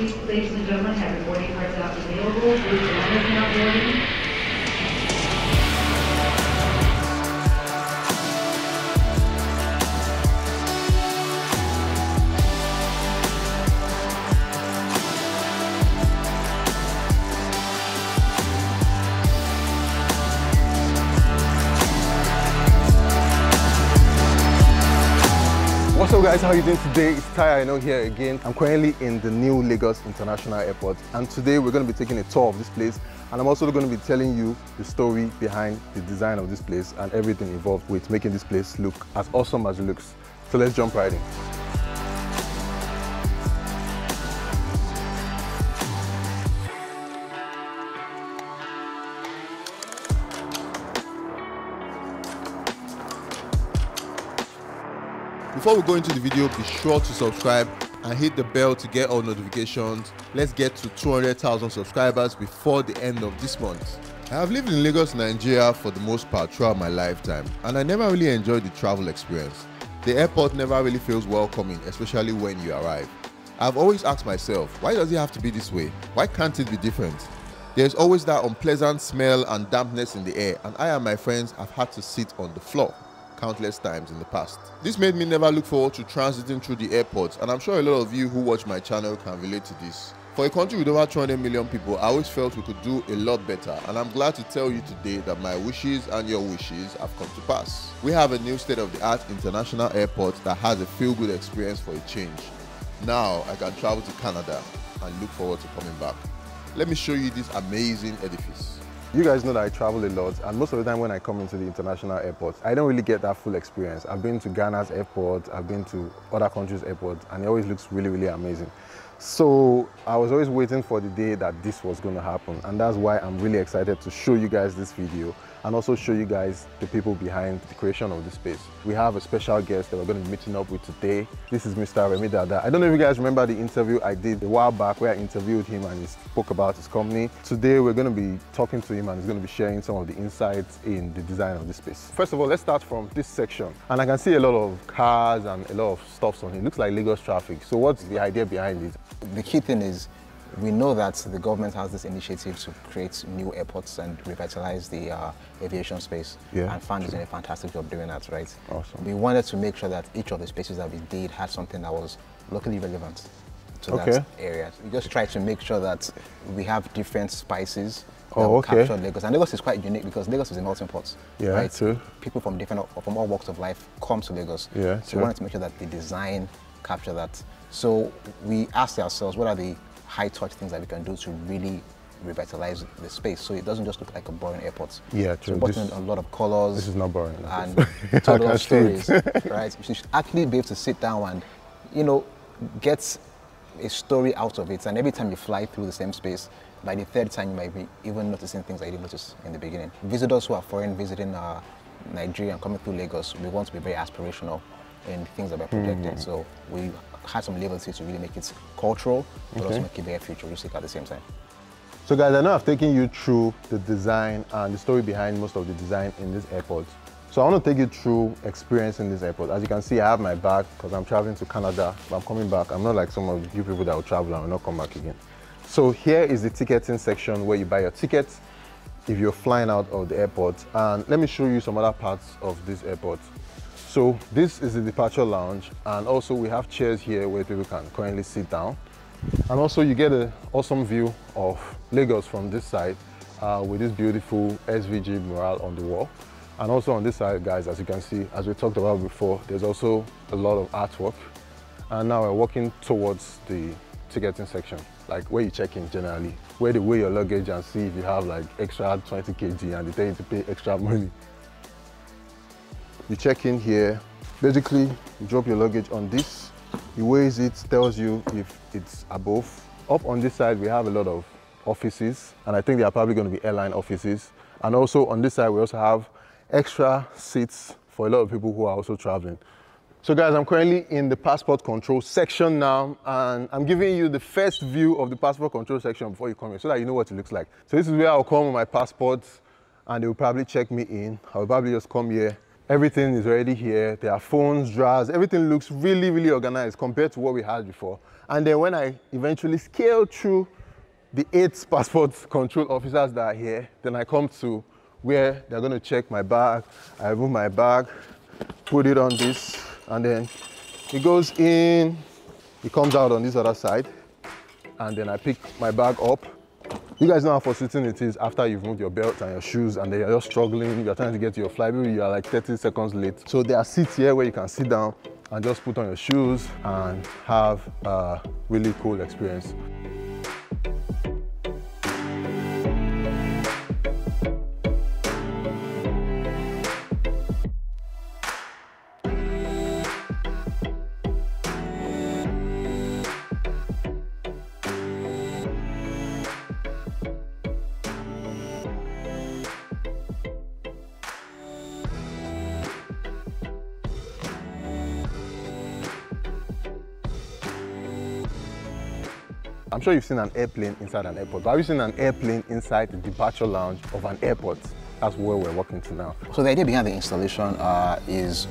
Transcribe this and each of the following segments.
Please, ladies and gentlemen, have your boarding cards out available. Group runners now boarding. What's up guys, how are you doing today? It's Aina here again. I'm currently in the new Lagos International Airport, and today we're going to be taking a tour of this place, and I'm also going to be telling you the story behind the design of this place and everything involved with making this place look as awesome as it looks. So let's jump right in. Before we go into the video, be sure to subscribe and hit the bell to get all notifications. Let's get to 200,000 subscribers before the end of this month. I have lived in Lagos, Nigeria for the most part throughout my lifetime, and I never really enjoyed the travel experience. The airport never really feels welcoming, especially when you arrive. I've always asked myself, why does it have to be this way? Why can't it be different? There's always that unpleasant smell and dampness in the air, and I and my friends have had to sit on the floor countless times in the past. This made me never look forward to transiting through the airport, and I'm sure a lot of you who watch my channel can relate to this. For a country with over 200 million people, I always felt we could do a lot better, and I'm glad to tell you today that my wishes and your wishes have come to pass. We have a new state-of-the-art international airport that has a feel-good experience for a change. Now I can travel to Canada and look forward to coming back. Let me show you this amazing edifice. You guys know that I travel a lot, and most of the time when I come into the international airport, I don't really get that full experience. I've been to Ghana's airport, I've been to other countries' airports, and it always looks really, really amazing. So I was always waiting for the day that this was going to happen, and that's why I'm really excited to show you guys this video and also show you guys the people behind the creation of this space. We have a special guest that we're going to be meeting up with today. This is Mr. Remi Dada. I don't know if you guys remember the interview I did a while back where I interviewed him and he spoke about his company. Today we're going to be talking to him and he's going to be sharing some of the insights in the design of this space. First of all, let's start from this section. And I can see a lot of cars and a lot of stuff on it. It looks like Lagos traffic. So what's the idea behind it? The key thing is we know that the government has this initiative to create new airports and revitalize the aviation space. Yeah, and FAN is doing a fantastic job doing that, right? Awesome. We wanted to make sure that each of the spaces that we did had something that was locally relevant to that area. We just tried to make sure that we have different spices that will capture Lagos. And Lagos is quite unique because Lagos is a melting pot. Yeah, right? True. People from all walks of life come to Lagos. Yeah, so we wanted to make sure that the design capture that. So we asked ourselves, what are the high-touch things that we can do to really revitalize the space so it doesn't just look like a boring airport. Yeah, true. So we brought in a lot of colors. This is not boring. And told us stories, right? You should actually be able to sit down and, you know, get a story out of it. And every time you fly through the same space, by the third time you might be even noticing things that you didn't notice in the beginning. Visitors who are foreign visiting Nigeria and coming through Lagos, we want to be very aspirational in things that we're projecting. So we had some liberty to really make it cultural, but also make it very futuristic at the same time. So guys, I know I've taken you through the design and the story behind most of the design in this airport. So I want to take you through experience in this airport. As you can see, I have my bag because I'm traveling to Canada, but I'm coming back. I'm not like some of you people that will travel and will not come back again. So here is the ticketing section where you buy your tickets if you're flying out of the airport. And let me show you some other parts of this airport. So this is the departure lounge, and also we have chairs here where people can currently sit down. And also you get an awesome view of Lagos from this side with this beautiful SVG mural on the wall. And also on this side, guys, as you can see, as we talked about before, there's also a lot of artwork. And now we're walking towards the ticketing section, like where you check in generally, where they weigh your luggage and see if you have like extra 20 kg and they tell you to pay extra money. You check in here, basically you drop your luggage on this, it weighs it, tells you if it's above. Up on this side we have a lot of offices, and I think they are probably going to be airline offices. And also on this side we also have extra seats for a lot of people who are also traveling. So guys, I'm currently in the passport control section now, and I'm giving you the first view of the passport control section before you come in so that you know what it looks like. So this is where I'll come with my passport and they will probably check me in. I'll probably just come here, Everything is already here. There are phones, drawers. Everything looks really, really organized compared to what we had before. And then when I eventually scale through the 8 passport control officers that are here, then I come to where they're going to check my bag. I remove my bag, put it on this, and then it goes in. It comes out on this other side, and then I pick my bag up. You guys know how frustrating it is after you've moved your belt and your shoes and then you're just struggling, you're trying to get to your flight, maybe you are like 30 seconds late. So there are seats here where you can sit down and just put on your shoes and have a really cool experience. I'm sure you've seen an airplane inside an airport, but have you seen an airplane inside the departure lounge of an airport? That's where we're walking to now. So the idea behind the installation is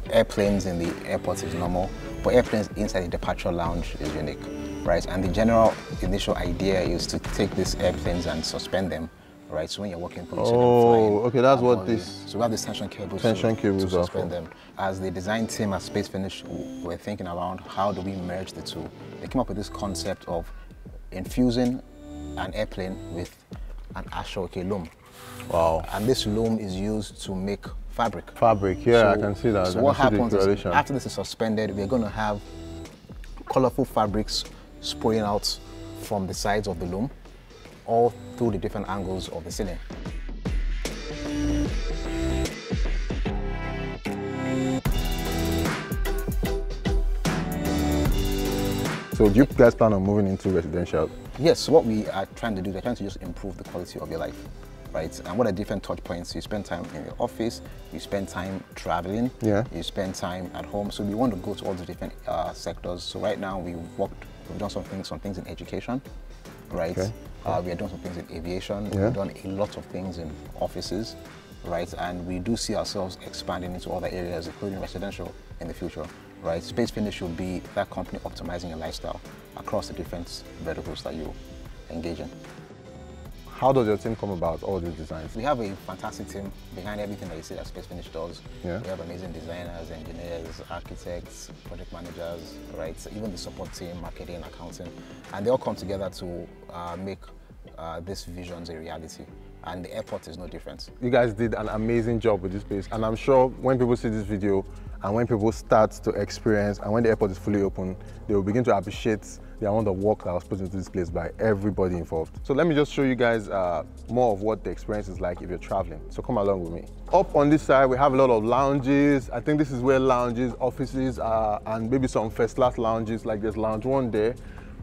airplanes in the airport is normal, but airplanes inside the departure lounge is unique, right? And the general initial idea is to take these airplanes and suspend them, right? So when you're walking through, okay, that's what this. So we have these tension cables to suspend them. As the design team at Spacefinish, we're thinking around how do we merge the two. They came up with this concept of infusing an airplane with an ashoke loom. Wow. And this loom is used to make fabric. Fabric, yeah, so, I can see that. So what happens is, after this is suspended, we're going to have colorful fabrics spraying out from the sides of the loom, all through the different angles of the ceiling. So do you guys plan on moving into residential? Yes, what we are trying to do, we're trying to just improve the quality of your life, right? And what are different touch points? You spend time in the office, you spend time traveling, you spend time at home. So we want to go to all the different sectors. So right now we've done some things in education, right? Okay. We are doing some things in aviation. We've done a lot of things in offices, right? And we do see ourselves expanding into other areas, including residential in the future, right? Spacefinish will be that company optimizing your lifestyle across the different verticals that you engage in. How does your team come about all these designs? We have a fantastic team behind everything that you see that Spacefinish does. We have amazing designers, engineers, architects, project managers, right? Even the support team, marketing, accounting, and they all come together to make these visions a reality. And the airport is no different. You guys did an amazing job with this place, and I'm sure when people see this video and when people start to experience and when the airport is fully open, they will begin to appreciate the amount of work that was put into this place by everybody involved. So let me just show you guys more of what the experience is like if you're traveling. So come along with me. Up on this side, we have a lot of lounges. I think this is where lounges, offices, and maybe some first class lounges, like there's lounge 1 there,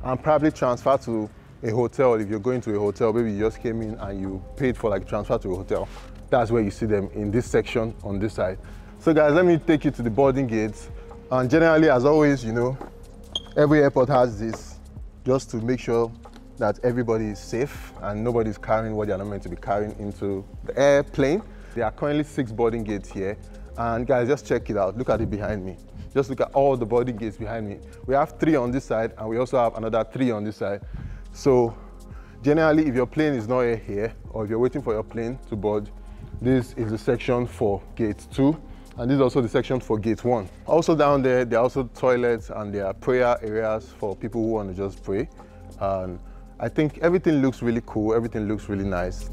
and probably transfer to a hotel. If you're going to a hotel, maybe you just came in and you paid for like transfer to a hotel. That's where you see them in this section on this side. So guys, let me take you to the boarding gates. And generally, as always, you know, every airport has this just to make sure that everybody is safe and nobody's carrying what they're not meant to be carrying into the airplane. There are currently 6 boarding gates here. And guys, just check it out. Look at it behind me. Just look at all the boarding gates behind me. We have 3 on this side and we also have another 3 on this side. So generally, if your plane is not here or if you're waiting for your plane to board, this is the section for gate 2. And this is also the section for gate 1. Also down there, there are also toilets and there are prayer areas for people who want to just pray. And I think everything looks really cool, everything looks really nice.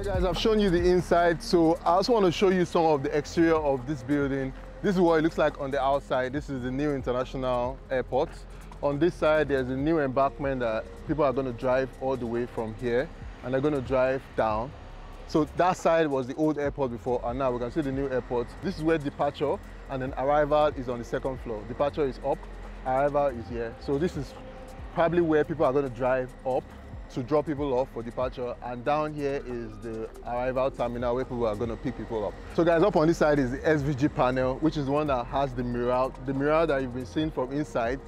Guys, I've shown you the inside, so I also want to show you some of the exterior of this building. This is what it looks like on the outside. This is the new International Airport. On this side, there's a new embankment that people are going to drive all the way from here, and they're going to drive down. So that side was the old airport before, and now we can see the new airport. This is where departure and then arrival is on the second floor. Departure is up, arrival is here. So this is probably where people are going to drive up to drop people off for departure, and down here is the arrival terminal where people are going to pick people up. So guys, up on this side is the SVG panel, which is the one that has the mural that you've been seeing from inside.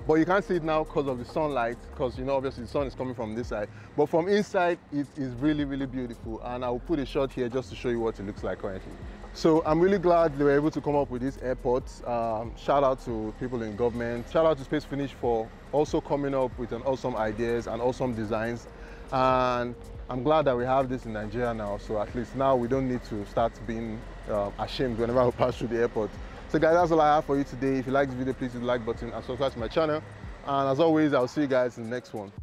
But you can't see it now because of the sunlight, because you know obviously the sun is coming from this side. But from inside it is really, really beautiful, and I will put a shot here just to show you what it looks like currently. So I'm really glad they were able to come up with this airport. Shout out to people in government. Shout out to Spacefinish for also coming up with an awesome ideas and awesome designs. And I'm glad that we have this in Nigeria now. So at least now we don't need to start being ashamed whenever we pass through the airport. So guys, that's all I have for you today. If you like this video, please hit the like button and subscribe to my channel. And as always, I'll see you guys in the next one.